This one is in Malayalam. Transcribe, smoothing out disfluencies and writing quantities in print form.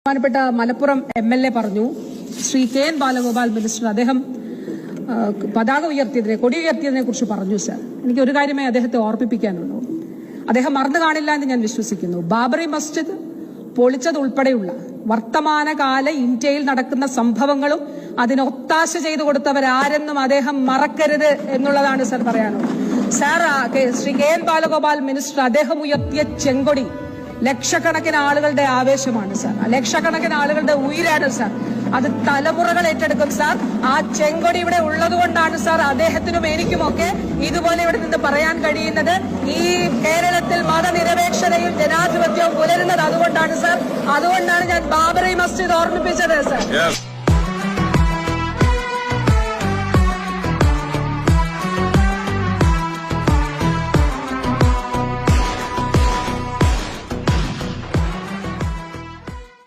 ബഹുമാനപ്പെട്ട മലപ്പുറം MLA പറഞ്ഞു, ശ്രീ KN ബാലഗോപാൽ മിനിസ്റ്റർ അദ്ദേഹം പതാക ഉയർത്തിയതിനെ കൊടി ഉയർത്തിയതിനെ കുറിച്ച് പറഞ്ഞു. സർ, എനിക്ക് ഒരു കാര്യമേ അദ്ദേഹത്തെ ഓർമ്മിപ്പിക്കാനുള്ളൂ. അദ്ദേഹം മറന്നു കാണില്ല എന്ന് ഞാൻ വിശ്വസിക്കുന്നു. ബാബറി മസ്ജിദ് പൊളിച്ചതുൾപ്പെടെയുള്ള വർത്തമാനകാല ഇന്ത്യയിൽ നടക്കുന്ന സംഭവങ്ങളും അതിന് ഒത്താശ ചെയ്തു കൊടുത്തവരാരെന്നും അദ്ദേഹം മറക്കരുത് എന്നുള്ളതാണ് സർ പറയാനുള്ളത്. Sir, Shri KN Balagopal minister അദ്ദേഹം ഉയർത്തിയ ചെങ്കൊടി ലക്ഷക്കണക്കിന് ആളുകളുടെ ആവേശമാണ് സാർ, ലക്ഷക്കണക്കിന് ആളുകളുടെ ഉയിരാണ് സാർ. അത് തലമുറകൾ ഏറ്റെടുക്കും സാർ. ആ ചെങ്കൊടി ഇവിടെ ഉള്ളതുകൊണ്ടാണ് സാർ അദ്ദേഹത്തിനും എനിക്കുമൊക്കെ ഇതുപോലെ ഇവിടെ നിന്ന് പറയാൻ കഴിയുന്നത്. ഈ കേരളത്തിൽ മതനിരപേക്ഷതയും ജനാധിപത്യവും പുലരുന്നത് അതുകൊണ്ടാണ് സാർ. അതുകൊണ്ടാണ് ഞാൻ ബാബറി മസ്ജിദ് ഓർമ്മിപ്പിച്ചത് സാർ.